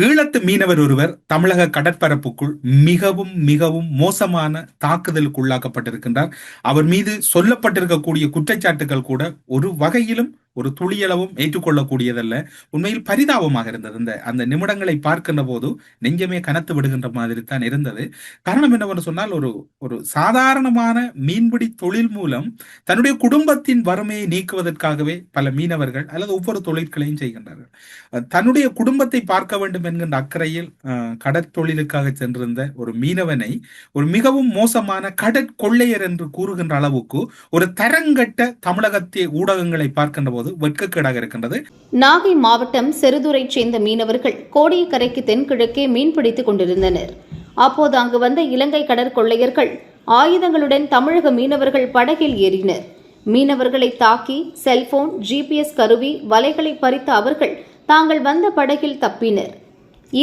ஈழத்து மீனவர் ஒருவர் தமிழக கடற்பரப்புக்குள் மிகவும் மிகவும் மோசமான தாக்குதலுக்கு உள்ளாக்கப்பட்டிருக்கின்றார். அவர் மீது சொல்லப்பட்டிருக்கக்கூடிய குற்றச்சாட்டுகள் கூட ஒரு வகையிலும் ஒரு துளியளவும் ஏற்றுக்கொள்ளக்கூடியதல்ல. உண்மையில் பரிதாபமாக இருந்தது. அந்த நிமிடங்களை பார்க்கின்ற போது நெஞ்சமே கனத்து விடுகின்ற மாதிரி தான் இருந்தது. காரணம் என்னவென்று சொன்னால், ஒரு ஒரு சாதாரணமான மீன்பிடி தொழில் மூலம் தன்னுடைய குடும்பத்தின் வறுமையை நீக்குவதற்காகவே பல மீனவர்கள் அல்லது ஒவ்வொரு தொழில்களையும் செய்கின்றார்கள். தன்னுடைய குடும்பத்தை பார்க்க வேண்டும் என்கின்ற அக்கறையில் கடற்தொழிலுக்காக சென்றிருந்த ஒரு மீனவனை ஒரு மிகவும் மோசமான கடற்கொள்ளையர் என்று கூறுகின்ற அளவுக்கு ஒரு தரங்கட்ட தமிழகத்திய ஊடகங்களை பார்க்கின்ற போது வெட்கக்கேடாக இருக்கின்றது. நாகை மாவட்டம் செருதுரை சேர்ந்த மீனவர்கள் கோடியக்கரைக்கு தென்கிழக்கே மீன்பிடித்துக் கொண்டிருந்தனர். அப்போது அங்கு வந்த இலங்கை கடற்கொள்ளையர்கள் ஆயுதங்களுடன் தமிழக மீனவர்கள் படகில் ஏறினர். மீனவர்களை தாக்கி செல்போன், ஜிபிஎஸ் கருவி, வலைகளை பறித்த அவர்கள் தாங்கள் வந்த படகில் தப்பினர்.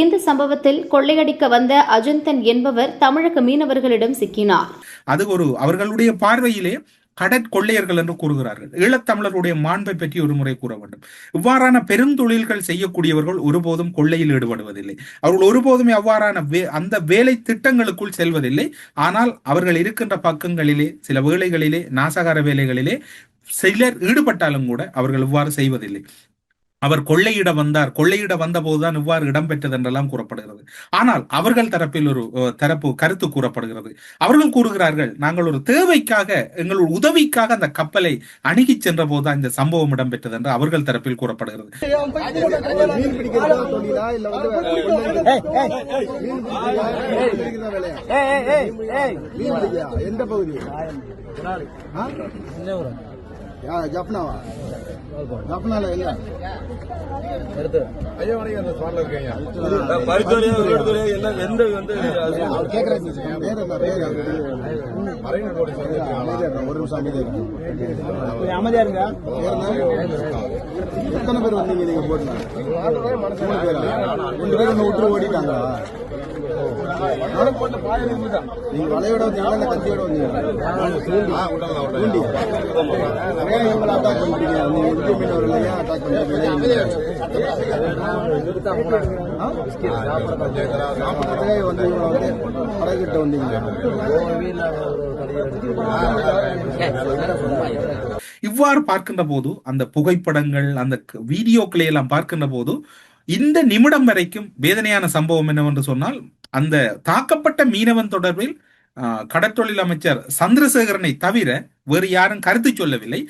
இந்த சம்பவத்தில் கொள்ளையடிக்க வந்த அஜந்தன் என்பவர் தமிழக மீனவர்களிடம் சிக்கினார். அது அவர்களுடைய பார்வையிலே கடற்கொள்ளையர்கள் என்று கூறுகிறார்கள். ஈழத்தமிழருடைய மாண்பை பற்றி ஒரு முறை கூற வேண்டும். இவ்வாறான பெருந்தொழில்கள் செய்யக்கூடியவர்கள் ஒருபோதும் கொள்ளையில் ஈடுபடுவதில்லை. அவர்கள் ஒருபோதுமே அவ்வாறான அந்த வேலை திட்டங்களுக்குள் செல்வதில்லை. ஆனால் அவர்கள் இருக்கின்ற பக்கங்களிலே சில வேலைகளிலே, நாசகார வேலைகளிலே சிலர் ஈடுபட்டாலும் கூட அவர்கள் இவ்வாறு செய்வதில்லை. அவர் கொள்ளையிட வந்த போதுதான் இவ்வாறு இடம்பெற்றது என்றெல்லாம் கூறப்படுகிறது. ஆனால் அவர்கள் தரப்பில் ஒரு தரப்பு கருத்து கூறப்படுகிறது. அவர்கள் கூறுகிறார்கள், நாங்கள் ஒரு தேவைக்காக, எங்கள் உதவிக்காக அந்த கப்பலை அணுகி சென்ற போதுதான் இந்த சம்பவம் இடம்பெற்றது என்று அவர்கள் தரப்பில் கூறப்படுகிறது. ஜப்னாவா ஜப்னால இல்ல எடுத்து ஐயா வரைக்கும் அந்த ஸ்பாட்ல இருக்கீங்க பரிசோதனை எடுத்துறே எல்லாம் எந்த வந்து அவர் கேக்குறாங்க வேற மரைன் போலீஸ் வந்து ஒரு நிமிஷம் அமைதியா இருங்க எத்தனை பேர் வந்தீங்க நீங்க போட்டுங்க ரெண்டு பேரும் விட்டு ஓடிட்டாங்க. நீங்க வலையோட வந்தீங்களா கத்தியோட வந்தீங்களா? அட்டாக் பண்ணிட்டீங்க. நீங்க இந்திய மீனவர்கள் ஏன் அட்டாக் பண்ணிட்டீங்க? வந்து படகிட்ட வந்தீங்க. இவ்வாறு பார்க்கின்ற போது அந்த புகைப்படங்கள், அந்த வீடியோக்களை எல்லாம் பார்க்கின்ற போது இந்த நிமிடம் வரைக்கும் வேதனையான சம்பவம் என்னவென்று சொன்னால், அந்த தாக்கப்பட்ட மீனவன் தொடர்பில் கடற்தொழில் அமைச்சர் சந்திரசேகரனை தவிர வேறு யாரும் கருத்து சொல்லவில்லை.